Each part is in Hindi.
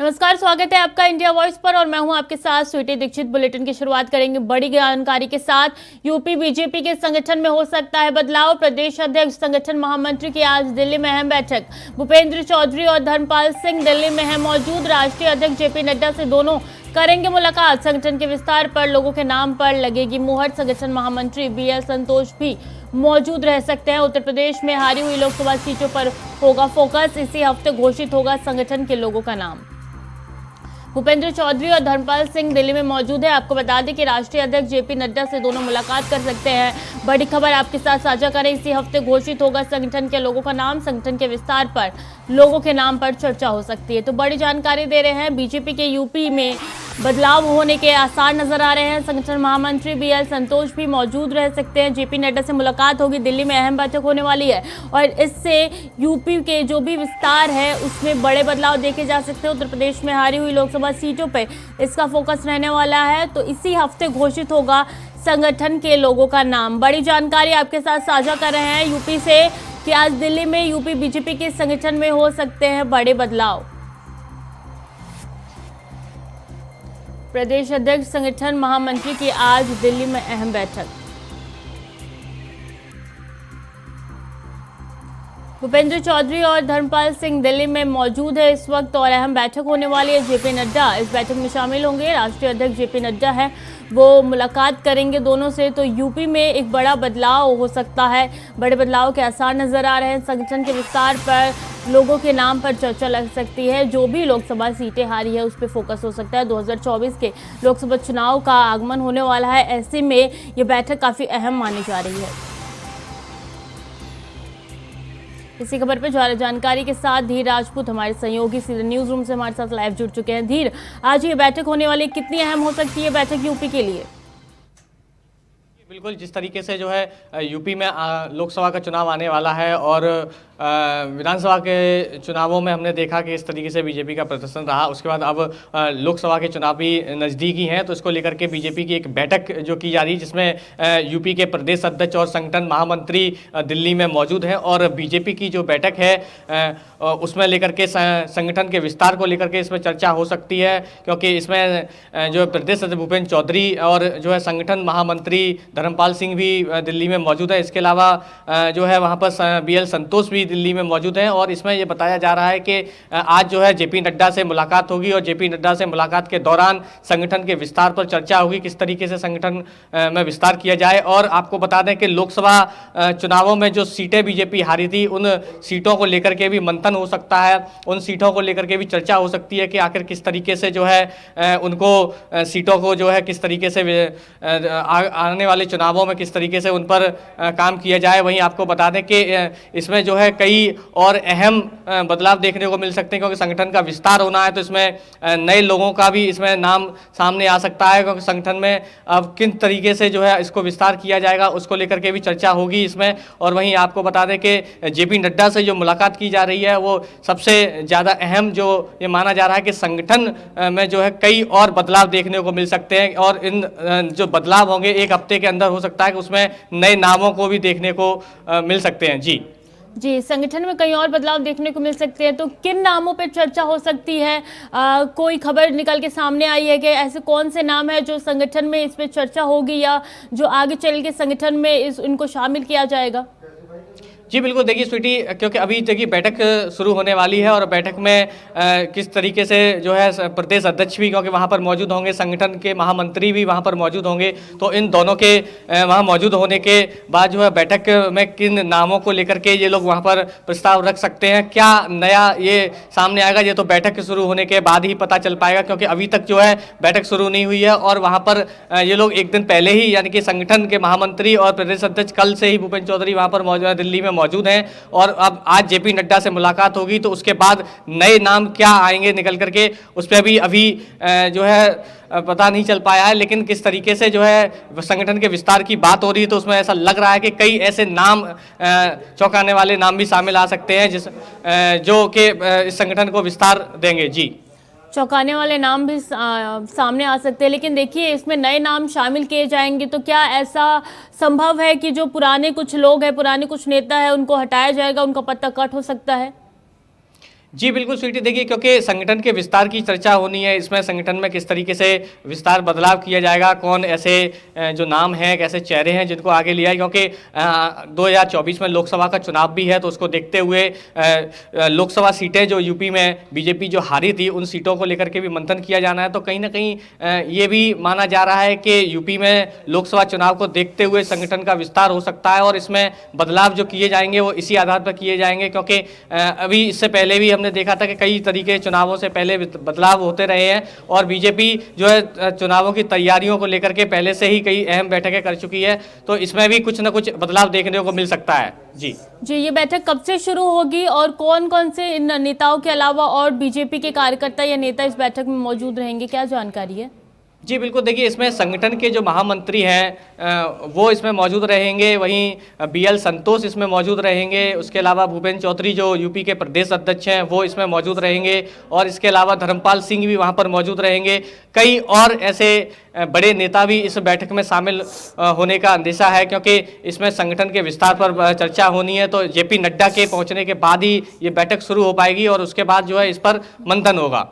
नमस्कार, स्वागत है आपका इंडिया वॉइस पर और मैं हूं आपके साथ स्वीटी दीक्षित। बुलेटिन की शुरुआत करेंगे बड़ी जानकारी के साथ। यूपी बीजेपी के संगठन में हो सकता है बदलाव। प्रदेश अध्यक्ष संगठन महामंत्री की आज दिल्ली में अहम बैठक। भूपेंद्र चौधरी और धर्मपाल सिंह दिल्ली में है मौजूद। राष्ट्रीय अध्यक्ष जेपी नड्डा से दोनों करेंगे मुलाकात। संगठन के विस्तार पर लोगों के नाम पर लगेगी मुहर। संगठन महामंत्री बीएल संतोष भी मौजूद रह सकते हैं। उत्तर प्रदेश में हारी हुई लोकसभा सीटों पर होगा फोकस। इसी हफ्ते घोषित होगा संगठन के लोगों का नाम। भूपेंद्र चौधरी और धर्मपाल सिंह दिल्ली में मौजूद है। आपको बता दें कि राष्ट्रीय अध्यक्ष जेपी नड्डा से दोनों मुलाकात कर सकते हैं। बड़ी खबर आपके साथ साझा करें। इसी हफ्ते घोषित होगा संगठन के लोगों का नाम। संगठन के विस्तार पर लोगों के नाम पर चर्चा हो सकती है। तो बड़ी जानकारी दे रहे हैं। बीजेपी के यूपी में बदलाव होने के आसार नजर आ रहे हैं। संगठन महामंत्री बीएल संतोष भी मौजूद रह सकते हैं। जेपी नड्डा से मुलाकात होगी। दिल्ली में अहम बैठक होने वाली है और इससे यूपी के जो भी विस्तार है उसमें बड़े बदलाव देखे जा सकते हैं। उत्तर प्रदेश में हारी हुई लोकसभा सीटों पे इसका फोकस रहने वाला है। तो इसी हफ्ते घोषित होगा संगठन के लोगों का नाम। बड़ी जानकारी आपके साथ साझा कर रहे हैं यूपी से कि आज दिल्ली में यूपी बीजेपी के संगठन में हो सकते हैं बड़े बदलाव। प्रदेश अध्यक्ष संगठन महामंत्री की आज दिल्ली में अहम बैठक। भूपेंद्र चौधरी और धर्मपाल सिंह दिल्ली में मौजूद है इस वक्त और अहम बैठक होने वाली है। जेपी नड्डा इस बैठक में शामिल होंगे। राष्ट्रीय अध्यक्ष जेपी नड्डा है, वो मुलाकात करेंगे दोनों से। तो यूपी में एक बड़ा बदलाव हो सकता है। बड़े बदलाव के आसार नजर आ रहे हैं। संगठन के विस्तार पर लोगों के नाम पर चर्चा लग सकती है। जो भी लोकसभा सीटें हारी है उस पर फोकस हो सकता है। 2024 के लोकसभा चुनाव का आगमन होने वाला है। ऐसे में ये बैठक काफी अहम मानी जा रही है। इसी खबर पर ज्यादा जानकारी के साथ धीर राजपूत हमारे सहयोगी सीधे न्यूज रूम से हमारे साथ लाइव जुड़ चुके हैं। धीर, आज ये बैठक होने वाली, कितनी अहम हो सकती है बैठक यूपी के लिए? बिल्कुल, जिस तरीके से जो है यूपी में लोकसभा का चुनाव आने वाला है और विधानसभा के चुनावों में हमने देखा कि इस तरीके से बीजेपी का प्रदर्शन रहा। उसके बाद अब लोकसभा के चुनाव भी नज़दीकी हैं, तो इसको लेकर के बीजेपी की एक बैठक जो की जा रही है जिसमें यूपी के प्रदेश अध्यक्ष और संगठन महामंत्री दिल्ली में मौजूद हैं। और बीजेपी की जो बैठक है उसमें लेकर के संगठन के विस्तार को लेकर के इसमें चर्चा हो सकती है, क्योंकि इसमें जो प्रदेश अध्यक्ष भूपेंद्र चौधरी और जो है संगठन महामंत्री धर्मपाल सिंह भी दिल्ली में मौजूद है। इसके अलावा जो है वहाँ पर बीएल संतोष भी दिल्ली में मौजूद हैं। और इसमें ये बताया जा रहा है कि आज जो है जेपी नड्डा से मुलाकात होगी और जेपी नड्डा से मुलाकात के दौरान संगठन के विस्तार पर चर्चा होगी, किस तरीके से संगठन में विस्तार किया जाए। और आपको बता दें कि लोकसभा चुनावों में जो सीटें बीजेपी हारी थी उन सीटों को लेकर के भी मंथन हो सकता है। उन सीटों को लेकर के भी चर्चा हो सकती है कि आखिर किस तरीके से जो है उनको सीटों को जो है किस तरीके से आने वाले चुनावों में किस तरीके से उन पर काम किया जाए। वहीं आपको बता दें कि इसमें जो है कई और अहम बदलाव देखने को मिल सकते हैं, क्योंकि संगठन का विस्तार होना है तो इसमें नए लोगों का भी इसमें नाम सामने आ सकता है। क्योंकि संगठन में अब किन तरीके से जो है इसको विस्तार किया जाएगा उसको लेकर के भी चर्चा होगी इसमें। और वहीं आपको बता दें कि जेपी नड्डा से जो मुलाकात की जा रही है वो सबसे ज़्यादा अहम जो ये माना जा रहा है कि संगठन में जो है कई और बदलाव देखने को मिल सकते हैं। और इन जो बदलाव होंगे एक हफ्ते के अंदर हो सकता है कि उसमें नए नामों को भी देखने को मिल सकते हैं। जी, संगठन में कई और बदलाव देखने को मिल सकते हैं। तो किन नामों पर चर्चा हो सकती है? कोई खबर निकल के सामने आई है कि ऐसे कौन से नाम है जो संगठन में इस पर चर्चा होगी या जो आगे चल के संगठन में इनको शामिल किया जाएगा? जी बिल्कुल, देखिए स्वीटी, क्योंकि अभी देखिए बैठक शुरू होने वाली है और बैठक में किस तरीके से जो है प्रदेश अध्यक्ष भी क्योंकि वहाँ पर मौजूद होंगे, संगठन के महामंत्री भी वहाँ पर मौजूद होंगे। तो इन दोनों के वहाँ मौजूद होने के बाद जो है बैठक में किन नामों को लेकर के ये लोग वहाँ पर प्रस्ताव रख सकते हैं, क्या नया ये सामने आएगा, ये तो बैठक शुरू होने के बाद ही पता चल पाएगा। क्योंकि अभी तक जो है बैठक शुरू नहीं हुई है और वहाँ पर ये लोग एक दिन पहले ही यानी कि संगठन के महामंत्री और प्रदेश अध्यक्ष कल से ही भूपेंद्र चौधरी वहाँ पर मौजूद दिल्ली में मौजूद हैं। और अब आज जेपी नड्डा से मुलाकात होगी तो उसके बाद नए नाम क्या आएंगे निकल करके उस पर अभी जो है पता नहीं चल पाया है। लेकिन किस तरीके से जो है संगठन के विस्तार की बात हो रही है तो उसमें ऐसा लग रहा है कि कई ऐसे नाम चौंकाने वाले नाम भी सामने आ सकते हैं जो कि इस संगठन को विस्तार देंगे। जी, चौंकाने वाले नाम भी सामने आ सकते हैं। लेकिन देखिए, इसमें नए नाम शामिल किए जाएंगे तो क्या ऐसा संभव है कि जो पुराने कुछ लोग हैं, पुराने कुछ नेता हैं, उनको हटाया जाएगा, उनका पत्ता कट हो सकता है? जी बिल्कुल स्वीटी, देखिए क्योंकि संगठन के विस्तार की चर्चा होनी है, इसमें संगठन में किस तरीके से विस्तार बदलाव किया जाएगा, कौन ऐसे जो नाम हैं, कैसे चेहरे हैं जिनको आगे लिया है, क्योंकि 2024 में लोकसभा का चुनाव भी है, तो उसको देखते हुए लोकसभा सीटें जो यूपी में बीजेपी जो हारी थी उन सीटों को लेकर के भी मंथन किया जाना है। तो कहीं ना कहीं ये भी माना जा रहा है कि यूपी में लोकसभा चुनाव को देखते हुए संगठन का विस्तार हो सकता है और इसमें बदलाव जो किए जाएंगे वो इसी आधार पर किए जाएंगे, क्योंकि अभी इससे पहले भी हमने देखा था कि कई तरीके चुनावों से पहले बदलाव होते रहे हैं और बीजेपी जो है चुनावों की तैयारियों को लेकर के पहले से ही कई अहम बैठकें कर चुकी है, तो इसमें भी कुछ ना कुछ बदलाव देखने को मिल सकता है। जी ये बैठक कब से शुरू होगी और कौन कौन से इन नेताओं के अलावा और बीजेपी के कार्यकर्ता या नेता इस बैठक में मौजूद रहेंगे, क्या जानकारी है? जी बिल्कुल, देखिए इसमें संगठन के जो महामंत्री हैं वो इसमें मौजूद रहेंगे, वहीं बीएल संतोष इसमें मौजूद रहेंगे, उसके अलावा भूपेंद्र चौधरी जो यूपी के प्रदेश अध्यक्ष हैं वो इसमें मौजूद रहेंगे और इसके अलावा धर्मपाल सिंह भी वहां पर मौजूद रहेंगे। कई और ऐसे बड़े नेता भी इस बैठक में शामिल होने का अंदेशा है, क्योंकि इसमें संगठन के विस्तार पर चर्चा होनी है। तो जेपी नड्डा के पहुँचने के बाद ही ये बैठक शुरू हो पाएगी और उसके बाद जो है इस पर मंथन होगा।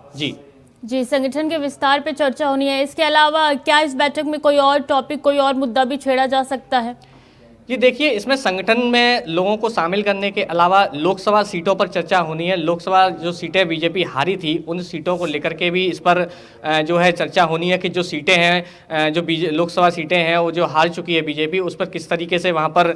जी, संगठन के विस्तार पे चर्चा होनी है। इसके अलावा क्या इस बैठक में कोई और टॉपिक, कोई और मुद्दा भी छेड़ा जा सकता है? जी देखिए, इसमें संगठन में लोगों को शामिल करने के अलावा लोकसभा सीटों पर चर्चा होनी है। लोकसभा जो सीटें बीजेपी हारी थी उन सीटों को लेकर के भी इस पर जो है चर्चा होनी है कि जो सीटें हैं, जो लोकसभा सीटें हैं वो जो हार चुकी है बीजेपी, उस पर किस तरीके से वहाँ पर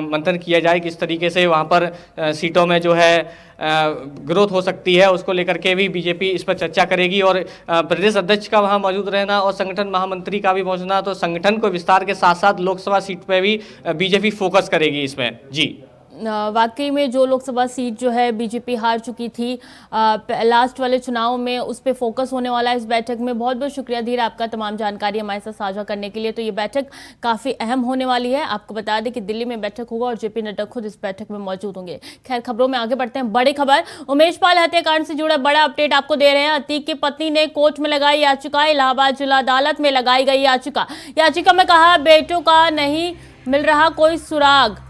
मंथन किया जाए, किस तरीके से वहाँ पर सीटों में जो है ग्रोथ हो सकती है, उसको लेकर के भी बीजेपी इस पर चर्चा करेगी। और प्रदेश अध्यक्ष का वहाँ मौजूद रहना और संगठन महामंत्री का भी पहुँचना, तो संगठन को विस्तार के साथ साथ लोकसभा सीट पर भी बीजेपी फोकस करेगी इसमें। जी वाकई में जो लोकसभा सीट जो है बीजेपी हार चुकी थी लास्ट वाले चुनाव में, उस पर फोकस होने वाला है इस बैठक में। बहुत बहुत शुक्रिया धीर आपका तमाम जानकारी हमारे साथ साझा करने के लिए। तो ये बैठक काफ़ी अहम होने वाली है। आपको बता दें कि दिल्ली में बैठक होगा और जेपी नड्डा खुद इस बैठक में मौजूद होंगे। खैर, खबरों में आगे बढ़ते हैं। बड़ी खबर, उमेश पाल हत्याकांड से जुड़ा बड़ा अपडेट आपको दे रहे हैं। अतीक की पत्नी ने कोर्ट में लगाई याचिका, इलाहाबाद जिला अदालत में लगाई गई याचिका में कहा बेटों का नहीं मिल रहा कोई सुराग।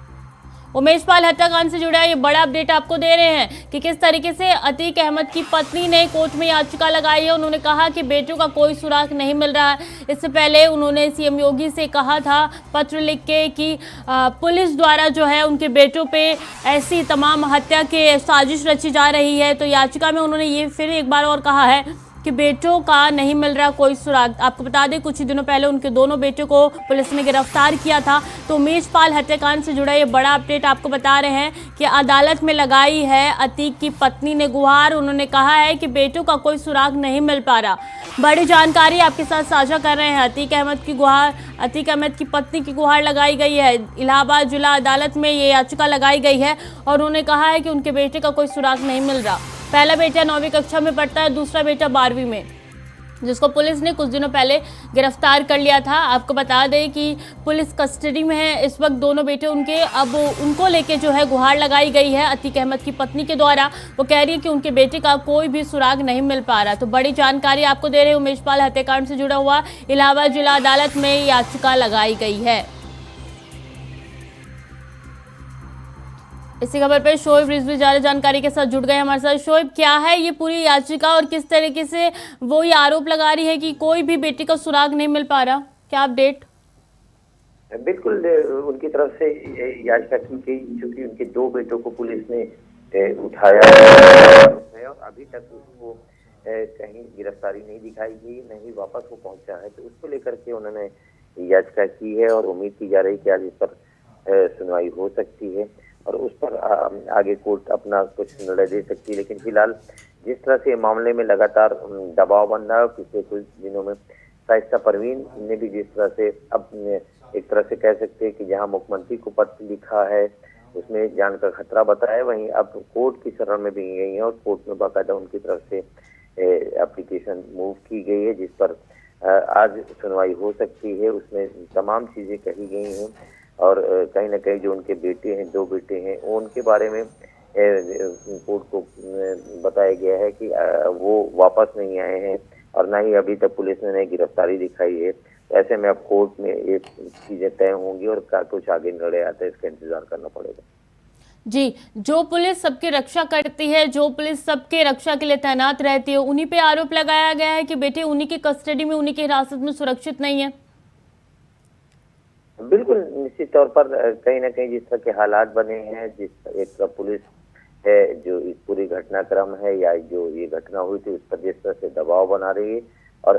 उमेश पाल हत्याकांड से जुड़ा ये बड़ा अपडेट आपको दे रहे हैं कि किस तरीके से अतीक अहमद की पत्नी ने कोर्ट में याचिका लगाई है। उन्होंने कहा कि बेटों का कोई सुराग नहीं मिल रहा है। इससे पहले उन्होंने सीएम योगी से कहा था पत्र लिख के कि पुलिस द्वारा जो है उनके बेटों पे ऐसी तमाम हत्या के साजिश रची जा रही है। तो याचिका में उन्होंने ये फिर एक बार और कहा है कि बेटों का नहीं मिल रहा कोई सुराग। आपको बता दें कुछ ही दिनों पहले उनके दोनों बेटों को पुलिस ने गिरफ्तार किया था। तो उमेश पाल हत्याकांड से जुड़ा ये बड़ा अपडेट आपको बता रहे हैं कि अदालत में लगाई है अतीक की पत्नी ने गुहार। उन्होंने कहा है कि बेटों का कोई सुराग नहीं मिल पा रहा। बड़ी जानकारी आपके साथ साझा कर रहे हैं। अतीक अहमद की पत्नी की गुहार लगाई गई है। इलाहाबाद जिला अदालत में ये याचिका लगाई गई है और उन्होंने कहा है कि उनके बेटे का कोई सुराग नहीं मिल रहा। पहला बेटा 9वीं कक्षा में पढ़ता है, दूसरा बेटा 12वीं में, जिसको पुलिस ने कुछ दिनों पहले गिरफ्तार कर लिया था। आपको बता दें कि पुलिस कस्टडी में है इस वक्त दोनों बेटे उनके। अब उनको लेके जो है गुहार लगाई गई है अतीक अहमद की पत्नी के द्वारा। वो कह रही है कि उनके बेटे का कोई भी सुराग नहीं मिल पा रहा। तो बड़ी जानकारी आपको दे रहे हैं। उमेश पाल हत्याकांड से जुड़ा हुआ इलाहाबाद जिला अदालत में याचिका लगाई गई है। इसी खबर पर शोएब रिजवी ज्यादा जानकारी के साथ जुड़ गए हमारे साथ। शोएब, क्या है ये पूरी याचिका और किस तरीके से वो ये आरोप लगा रही है कि कोई भी बेटी का सुराग नहीं मिल पा रहा, क्या अपडेट? बिल्कुल, उनकी तरफ से याचिका की गई, चूंकि उनके दो बेटों को पुलिस ने उठाया है और अभी तक उसको कहीं गिरफ्तारी नहीं दिखाई गई, नहीं वापस वो पहुंचा है। तो उसको लेकर के उन्होंने याचिका की है और उम्मीद की जा रही है कि आज इस पर सुनवाई हो सकती है और उस पर आगे कोर्ट अपना कुछ निर्णय दे सकती है। लेकिन फिलहाल जिस तरह से मामले में लगातार दबाव बन रहा है, पिछले कुछ दिनों में शाइस्ता परवीन ने भी जिस तरह से अब एक तरह से कह सकते हैं कि जहां मुख्यमंत्री को पत्र लिखा है उसमें जान का खतरा बताया, वहीं अब कोर्ट की शरण में भी गई है और कोर्ट में बाकायदा उनकी तरफ से एप्लीकेशन मूव की गई है जिस पर आज सुनवाई हो सकती है। उसमें तमाम चीजें कही गई हैं और कहीं ना कहीं जो उनके बेटे हैं, दो बेटे हैं, उनके बारे में कोर्ट को बताया गया है कि वो वापस नहीं आए हैं और ना ही अभी तक पुलिस ने गिरफ्तारी दिखाई है। ऐसे में अब कोर्ट में ये चीजें तय होंगी और क्या कुछ आगे निर्णय आता है इसका इंतजार करना पड़ेगा। जी, जो पुलिस सबकी रक्षा करती है, जो पुलिस सबके रक्षा के लिए तैनात रहती है, उन्हीं पे आरोप लगाया गया है कि बेटे उन्हीं की कस्टडी में, उन्हीं की हिरासत में सुरक्षित नहीं है। बिल्कुल, निश्चित तौर पर कहीं ना कहीं जिस तरह के हालात बने हैं, जिस एक तरफ पुलिस है जो इस पूरी घटनाक्रम है या जो ये घटना हुई थी उस पर जिस तरह से दबाव बना रही है और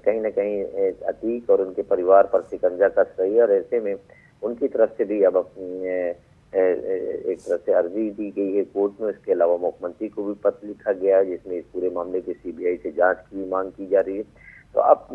कहीं ना कहीं अतीक और उनके परिवार पर शिकंजा कस रही है, और ऐसे में उनकी तरफ से भी अब एक तरह से अर्जी दी गई है कोर्ट में। इसके अलावा मुख्यमंत्री को भी पत्र लिखा गया है जिसमें इस पूरे मामले की सीबीआई से जांच की मांग की जा रही है। तो अब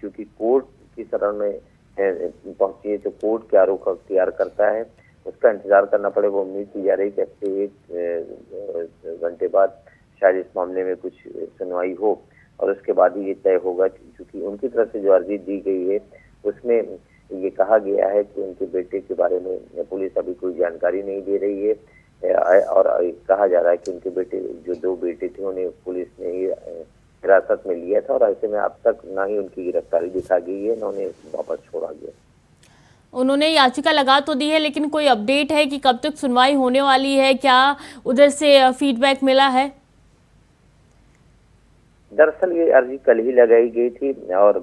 चूंकि कोर्ट की शरण में पहुंची है तो कोर्ट क्या रुख अख्तियार करता है उसका इंतजार करना पड़ेगा। उम्मीद की जा रही है कि हफ्ते एक घंटे बाद शायद इस मामले में कुछ सुनवाई हो और उसके बाद ही ये तय होगा, क्योंकि उनकी तरफ से जो अर्जी दी गई है उसमें ये कहा गया है कि उनके बेटे के बारे में पुलिस अभी कोई जानकारी नहीं दे रही है और कहा जा रहा है कि उनके बेटे जो 2 बेटे थे उन्हें पुलिस ने हिरासत में लिया था और ऐसे में अब तक ना ही उनकी गिरफ्तारी दिखा गई है ना उन्हें वापस छोड़ा गया। उन्होंने याचिका लगा तो दी है, लेकिन कोई अपडेट है कि कब तक सुनवाई होने वाली है? क्या उधर से फीडबैक मिला है? दरअसल ये अर्जी कल ही लगाई गई थी और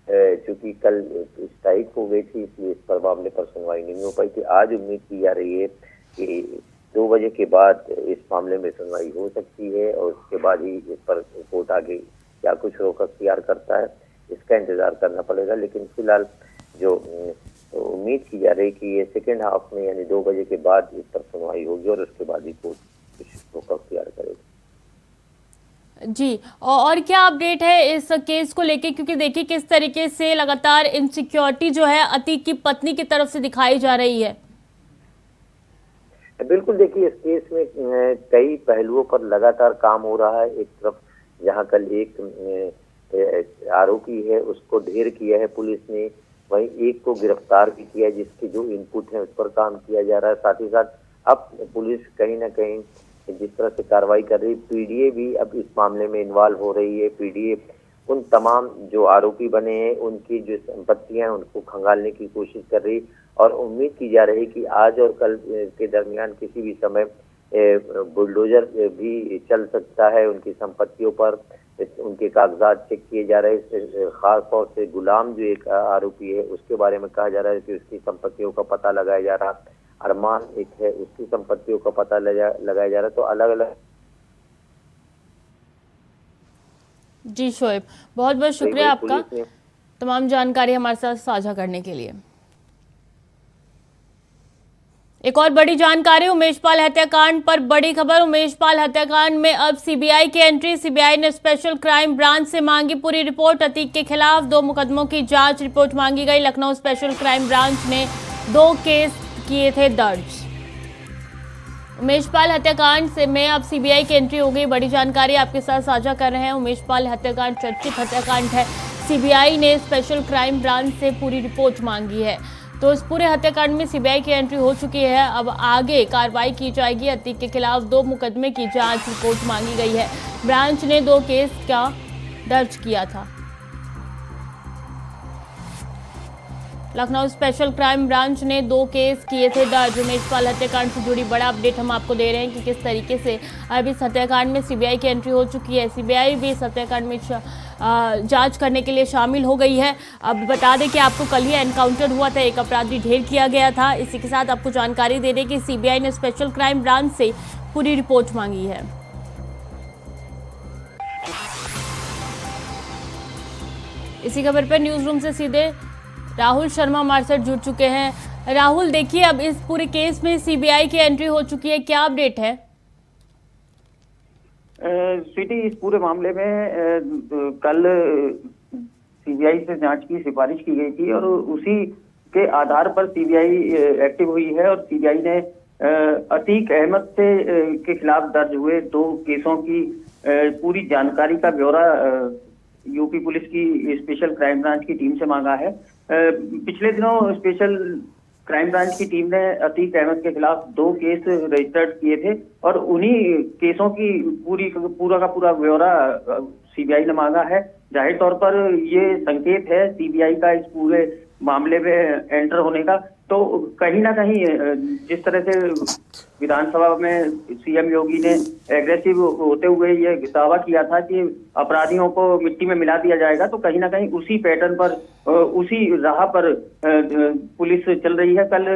चूंकि कल स्ट्राइक हो गई थी इसलिए इस पर मामले पर सुनवाई नहीं हो पाई थी। आज उम्मीद की जा रही है कि 2 बजे के बाद इस मामले में सुनवाई हो सकती है और उसके बाद ही इस पर कोर्ट आगे क्या कुछ रोक अख्तियार करता है इसका इंतजार करना पड़ेगा। लेकिन फिलहाल जो उम्मीद की जा रही है कि ये सेकेंड हाफ में यानी 2 बजे के बाद इस पर सुनवाई होगी और उसके बाद ही कोर्ट कुछ रोक अख्तियार करेगा। जी, और क्या अपडेट है इस केस को लेके, क्योंकि देखिए किस तरीके से लगातार इनसिक्योरिटी जो है अतीक की पत्नी की तरफ से दिखाई जा रही है। बिल्कुल, देखिए इस केस में कई पहलुओं पर लगातार काम हो रहा है। एक तरफ जहां कल एक आरोपी है उसको ढेर किया है पुलिस ने, वहीं एक को गिरफ्तार भी किया जिसके जो इनपुट है उस पर काम किया जा रहा है। साथ ही साथ अब पुलिस कहीं ना कहीं जिस तरह से कार्रवाई कर रही है, पीडीए भी अब इस मामले में इन्वॉल्व हो रही है। पीडीए उन तमाम जो आरोपी बने हैं उनकी जो संपत्तियां हैं उनको खंगालने की कोशिश कर रही और उम्मीद की जा रही कि आज और कल के दरमियान किसी भी समय बुलडोजर भी चल सकता है उनकी संपत्तियों पर। उनके कागजात चेक किए जा रहे हैं। खास तौर से गुलाम जो एक आरोपी है उसके बारे में कहा जा रहा है कि उसकी संपत्तियों का पता लगाया जा रहा। अरमान एक है उसकी संपत्तियों का पता लगाया जा रहा है। तो अलग अलग। जी शोएब, बहुत बहुत शुक्रिया आपका तमाम जानकारी हमारे साथ साझा करने के लिए। एक और बड़ी जानकारी, उमेश पाल हत्याकांड पर बड़ी खबर। उमेश पाल हत्याकांड में अब सीबीआई की एंट्री। सीबीआई ने स्पेशल क्राइम ब्रांच से मांगी पूरी रिपोर्ट। अतीक के खिलाफ 2 मुकदमों की जांच रिपोर्ट मांगी गई। लखनऊ स्पेशल क्राइम ब्रांच ने 2 केस किए थे दर्ज। उमेश पाल हत्याकांड से में अब सीबीआई की एंट्री हो गई। बड़ी जानकारी आपके साथ साझा कर रहे हैं। उमेश पाल हत्याकांड चर्चित हत्याकांड है। सीबीआई ने स्पेशल क्राइम ब्रांच से पूरी रिपोर्ट मांगी है। तो इस पूरे हत्याकांड में सीबीआई की एंट्री हो चुकी है। अब आगे कार्रवाई की जाएगी। अतीक के खिलाफ 2 मुकदमे की जांच रिपोर्ट मांगी गई है। ब्रांच ने 2 केस का दर्ज किया था। लखनऊ स्पेशल क्राइम ब्रांच ने 2 केस किए थे दर्ज। उमेश पाल हत्याकांड से जुड़ी बड़ा अपडेट हम आपको दे रहे हैं कि किस तरीके से अब इस हत्याकांड में सीबीआई की एंट्री हो चुकी है। सीबीआई भी इस हत्याकांड में जांच करने के लिए शामिल हो गई है। अब बता दें कि आपको कल ही एनकाउंटर हुआ था, एक अपराधी ढेर किया गया था। इसी के साथ आपको जानकारी दे दें कि सीबीआई ने स्पेशल क्राइम ब्रांच से पूरी रिपोर्ट मांगी है। इसी खबर पर न्यूज रूम से सीधे राहुल शर्मा हमारे साथ जुड़ चुके हैं। राहुल, देखिए अब इस पूरे केस में सीबीआई की एंट्री हो चुकी है, क्या अपडेट है? स्वीटी, इस पूरे मामले में कल सीबीआई से जांच की सिफारिश की गई थी और उसी के आधार पर सीबीआई एक्टिव हुई है और सीबीआई ने अतीक अहमद के खिलाफ दर्ज हुए 2 केसों की पूरी जानकारी का ब्यौरा यूपी पुलिस की स्पेशल क्राइम ब्रांच की टीम से मांगा है। पिछले दिनों स्पेशल क्राइम ब्रांच की टीम ने अतीक अहमद के खिलाफ 2 केस रजिस्टर्ड किए थे और उन्हीं केसों की पूरा का पूरा ब्यौरा सीबीआई ने मांगा है। जाहिर तौर पर ये संकेत है सीबीआई का इस पूरे मामले में एंटर होने का, तो कहीं ना कहीं जिस तरह से विधानसभा में सीएम योगी ने एग्रेसिव होते हुए ये दावा किया था कि अपराधियों को मिट्टी में मिला दिया जाएगा, तो कहीं ना कहीं उसी पैटर्न पर उसी राह पर पुलिस चल रही है। कल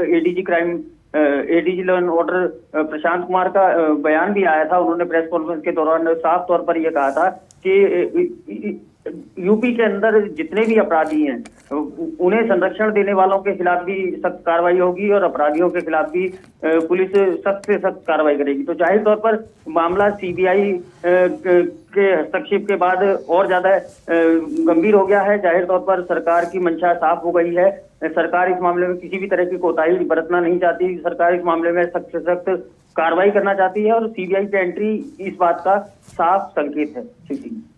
ADG law and order Prashant Kumar का बयान भी आया था। उन्होंने प्रेस कॉन्फ्रेंस के दौरान साफ तौर पर यह कहा था कि यूपी के अंदर जितने भी अपराधी हैं उन्हें संरक्षण देने वालों के खिलाफ भी सख्त कार्रवाई होगी और अपराधियों के खिलाफ भी पुलिस सख्त से सख्त कार्रवाई करेगी। तो जाहिर तौर पर मामला सीबीआई के हस्तक्षेप के बाद और ज्यादा गंभीर हो गया है। जाहिर तौर पर सरकार की मंशा साफ हो गई है। सरकार इस मामले में किसी भी तरह की कोताही बरतना नहीं चाहती। सरकार इस मामले में सख्त से सख्त कार्रवाई करना चाहती है और सीबीआई की एंट्री इस बात का साफ संकेत है।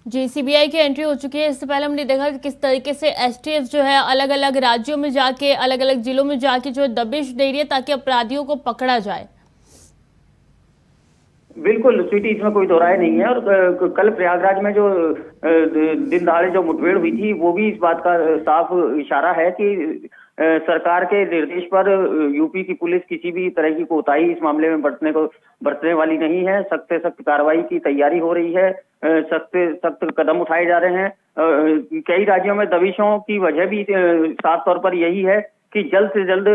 जी, सीबीआई की एंट्री हो चुकी है। इससे पहले हमने देखा कि किस तरीके से एसटीएफ जो है अलग अलग राज्यों में जाके, अलग अलग जिलों में जाके जो है दबिश दे रही है ताकि अपराधियों को पकड़ा जाए। बिल्कुल स्वीटी, इसमें कोई दो राय नहीं है। और कल प्रयागराज में जो दिन दहाड़े जो मुठभेड़ हुई थी वो भी इस बात का साफ इशारा है कि सरकार के निर्देश पर यूपी की पुलिस किसी भी तरह की कोताही इस मामले में बरतने वाली नहीं है। सख्त से सख्त कार्रवाई की तैयारी हो रही है। सख्त से सख्त कदम उठाए जा रहे हैं। कई राज्यों में दबिशों की वजह भी साफ तौर पर यही है कि जल्द से जल्द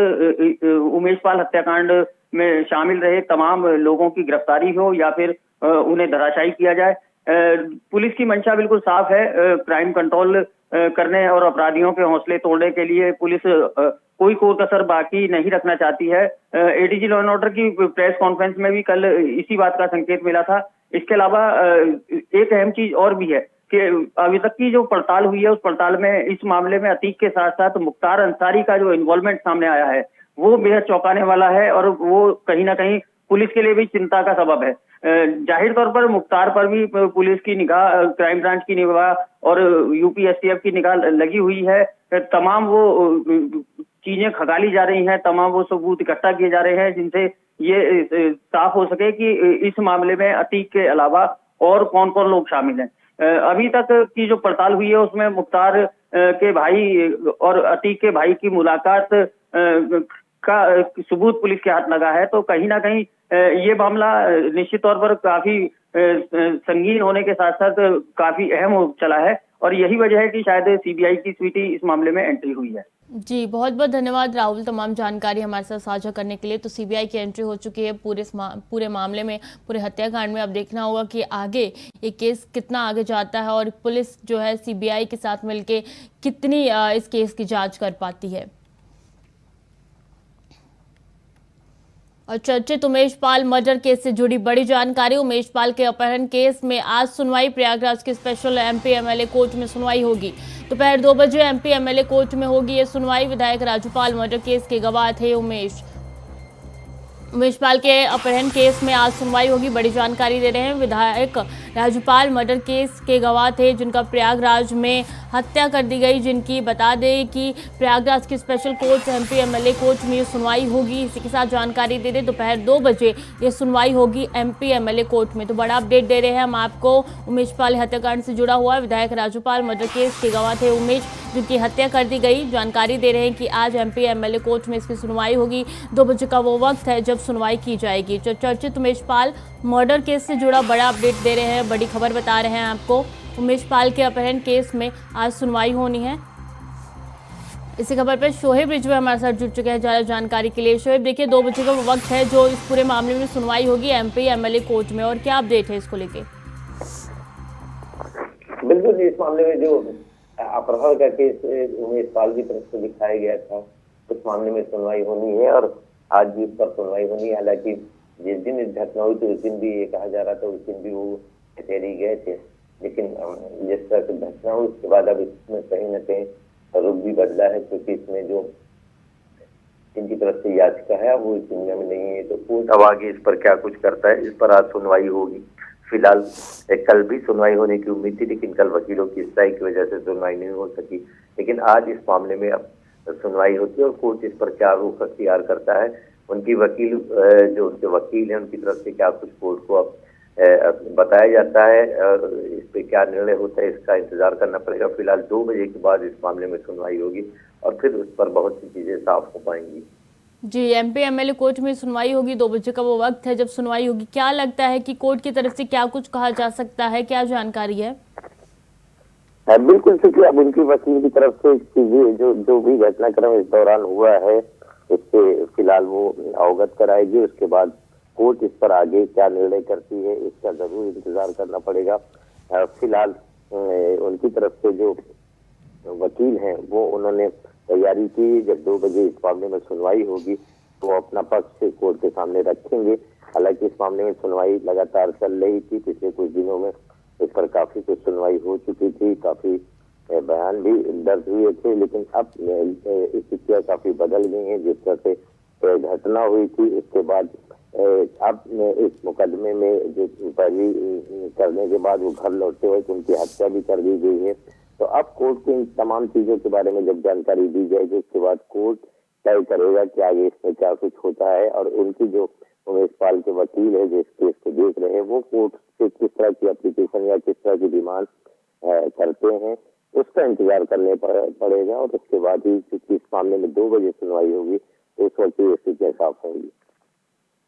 उमेश पाल हत्याकांड में शामिल रहे तमाम लोगों की गिरफ्तारी हो या फिर उन्हें धराशायी किया जाए। पुलिस की मंशा बिल्कुल साफ है। क्राइम कंट्रोल करने और अपराधियों के हौसले तोड़ने के लिए पुलिस कोई कसर बाकी नहीं रखना चाहती है। एडीजी लॉ एंड ऑर्डर की प्रेस कॉन्फ्रेंस में भी कल इसी बात का संकेत मिला था। इसके अलावा एक अहम चीज और भी है कि अभी तक की जो पड़ताल हुई है उस पड़ताल में इस मामले में अतीक के साथ साथ मुख्तार अंसारी का जो इन्वॉल्वमेंट सामने आया है वो बेहद चौंकाने वाला है और वो कहीं ना कहीं पुलिस के लिए भी चिंता का सबब है। जाहिर तौर पर मुख्तार पर भी पुलिस की निगाह, क्राइम ब्रांच की निगाह और यूपी एसटीएफ की निगाह लगी हुई है। तमाम वो चीजें खंगाली जा रही हैं, तमाम वो सबूत इकट्ठा किए जा रहे हैं जिनसे ये साफ हो सके कि इस मामले में अतीक के अलावा और कौन कौन लोग शामिल हैं। अभी तक की जो पड़ताल हुई है उसमें मुख्तार के भाई और अतीक के भाई की मुलाकात का सबूत पुलिस के हाथ लगा है। तो कहीं ना कहीं ये मामला निश्चित तौर पर काफी संगीन होने के साथ साथ काफी अहम हो चला है और यही वजह है कि शायद सीबीआई की स्वीटी इस मामले में एंट्री हुई है। जी, बहुत बहुत धन्यवाद राहुल तमाम जानकारी हमारे साथ साझा करने के लिए। तो सीबीआई की एंट्री हो चुकी है पूरे मामले में, पूरे हत्याकांड में। अब देखना होगा कि आगे ये केस कितना आगे जाता है और पुलिस जो है सीबीआई के साथ मिलके कितनी इस केस की जांच कर पाती है। और चर्चित उमेश पाल मर्डर केस से जुड़ी बड़ी जानकारी। उमेश पाल के अपहरण केस में आज सुनवाई प्रयागराज के स्पेशल एमपी एमएलए कोर्ट में सुनवाई होगी। दोपहर 2 बजे एमपी एमएलए कोर्ट में होगी ये सुनवाई। विधायक राजू पाल मर्डर केस के गवाह थे उमेश पाल के अपहरण केस में आज सुनवाई होगी। बड़ी जानकारी दे रहे हैं। विधायक राजूपाल मर्डर केस के गवाह थे जिनका प्रयागराज में हत्या कर दी गई, जिनकी बता दें कि प्रयागराज की special court MP MLA court में ये सुनवाई होगी। इसी के साथ जानकारी दे दें दोपहर 2 बजे ये सुनवाई होगी एमपी एमएलए कोर्ट में। तो बड़ा अपडेट दे रहे हैं हम आपको उमेश पाल हत्याकांड से जुड़ा हुआ। विधायक राजूपाल मर्डर केस के गवाह थे उमेश, जिनकी हत्या कर दी गई। जानकारी दे रहे हैं कि आज एमपी एमएलए कोर्ट में इसकी सुनवाई होगी। 2 बजे का वो वक्त है जब सुनवाई की जाएगी। जो चर्चित उमेश पाल मर्डर केस से जुड़ा बड़ा अपडेट दे रहे हैं, बड़ी खबर बता रहे हैं आपको। उमेश पाल के अपहरण केस में आज सुनवाई होनी है। इसी खबर पर शोहेब रिजवी हमारे साथ जुड़ चुके हैं ज़्यादा जानकारी के लिए। शोहेब, देखिए 2 बजे का वो वक्त है जो इस पूरे मामले में सुनवाई होगी एमपी एमएलए कोर्ट में, और क्या अपडेट है इसको लेके? बिल्कुल, इस मामले में जो अपहरण का केस उमेश पाल की तरफ से दिखाया गया था उस मामले में सुनवाई होनी है और आज भी उस पर सुनवाई होनी है। हालांकि जिस दिन इस घटना हुई थी उस दिन भी ये कहा जा रहा था, उस दिन भी वो कचहरी गए थे, लेकिन जिस तरह से घटना हुई उसके बाद अब इसमें कहीं न कहीं रुख भी बदला है, क्योंकि इसमें जो इनकी तरफ से याचिका है वो इस दुनिया में नहीं है। तो कोर्ट अब आगे इस पर क्या कुछ करता है, इस पर आज सुनवाई होगी। फिलहाल कल भी सुनवाई होने की उम्मीद थी, लेकिन कल वकीलों की स्ट्राइक की वजह से सुनवाई नहीं हो सकी। लेकिन आज इस मामले में अब सुनवाई होती है और कोर्ट इस पर क्या रुख अख्तियार करता है, उनकी वकील जो उनके वकील हैं उनकी तरफ से क्या कुछ कोर्ट को अब बताया जाता है और इस पे क्या निर्णय होता है इसका इंतजार करना पड़ेगा। फिलहाल 2 बजे के बाद इस मामले में सुनवाई होगी और फिर उस पर बहुत सी चीजें साफ हो पाएंगी। जी, एमपी एमएलए कोर्ट में सुनवाई होगी, 2 बजे का वो वक्त है जब सुनवाई होगी। क्या लगता है कि कोर्ट की तरफ से क्या कुछ कहा जा सकता है, क्या जानकारी है? बिल्कुल, क्योंकि अब उनकी वकील की तरफ से चीजें जो भी घटनाक्रम इस दौरान हुआ है इससे फिलहाल वो अवगत कराएगी। उसके बाद कोर्ट इस पर आगे क्या निर्णय करती है इसका जरूर इंतजार करना पड़ेगा। फिलहाल उनकी तरफ से जो वकील हैं वो उन्होंने तैयारी की, जब 2 बजे इस मामले में सुनवाई होगी तो वो अपना पक्ष कोर्ट के सामने रखेंगे। हालांकि इस मामले में सुनवाई लगातार चल रही थी, पिछले कुछ दिनों में इस पर काफी कुछ सुनवाई हो चुकी थी, काफी बयान भी दर्ज हुए थे, लेकिन अब स्थितियां काफी बदल गई हैं। जिस तरह से घटना हुई थी उसके बाद अब इस मुकदमे में जो पैरवी करने के बाद वो घर लौटे हुए तो उनकी हत्या भी कर दी गई है। तो अब कोर्ट की इन तमाम चीजों के बारे में जब जानकारी दी जाएगी उसके बाद कोर्ट तय करेगा कि आगे इसमें क्या कुछ होता है। और उनकी जो उमेश पाल के वकील है जो इस केस को देख रहे हैं वो कोर्ट से किस तरह की एप्लीकेशन या किस तरह की डिमांड करते हैं उसका इंतजार करने पड़ेगा। और उसके बाद ही क्योंकि इस मामले में 2 बजे सुनवाई होगी तो उस वक्त की स्थितियां साफ होंगी।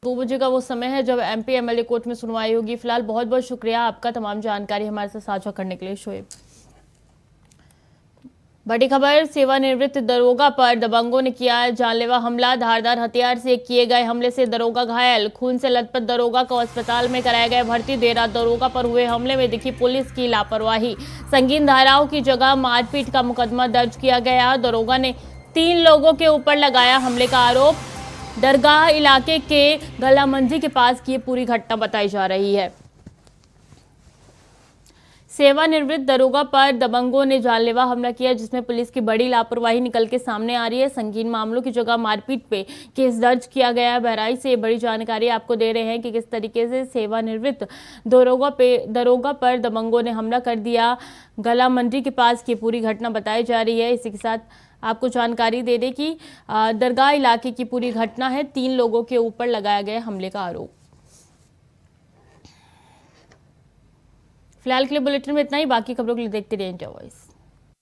2 बजे का वो समय है जब एमपी एमएलए कोर्ट में सुनवाई होगी। फिलहाल बहुत बहुत शुक्रिया आपका तमाम जानकारी हमारे साथ साझा करने के लिए शोएब। बड़ी खबर, सेवानिवृत्त दरोगा पर दबंगों ने किया जानलेवा हमला। धारदार हथियार से किए गए हमले से दरोगा घायल, खून से लथपथ दरोगा को अस्पताल में कराया गया भर्ती। देर रात दरोगा पर हुए हमले में दिखी पुलिस की लापरवाही। संगीन धाराओं की जगह मारपीट का मुकदमा दर्ज किया गया। दरोगा ने 3 लोगों के ऊपर लगाया हमले का आरोप। दरगाह इलाके के गलामंडी के पास की पूरी घटना बताई जा रही है। सेवानिवृत्त दरोगा पर दबंगों ने जानलेवा हमला किया जिसमें पुलिस की बड़ी लापरवाही निकल के सामने आ रही है। संगीन मामलों की जगह मारपीट पे केस दर्ज किया गया है। बहराइच से बड़ी जानकारी आपको दे रहे हैं कि किस तरीके से सेवानिवृत्त दरोगा पर दबंगों ने हमला कर दिया। गलामंडी के पास की पूरी घटना बताई जा रही है। इसी के साथ आपको जानकारी दे दें कि दरगाह इलाके की पूरी घटना है। 3 लोगों के ऊपर लगाया गया हमले का आरोप। फिलहाल के लिए बुलेटिन में इतना ही। बाकी खबरों के लिए देखते रहिए इंडिया वॉइस।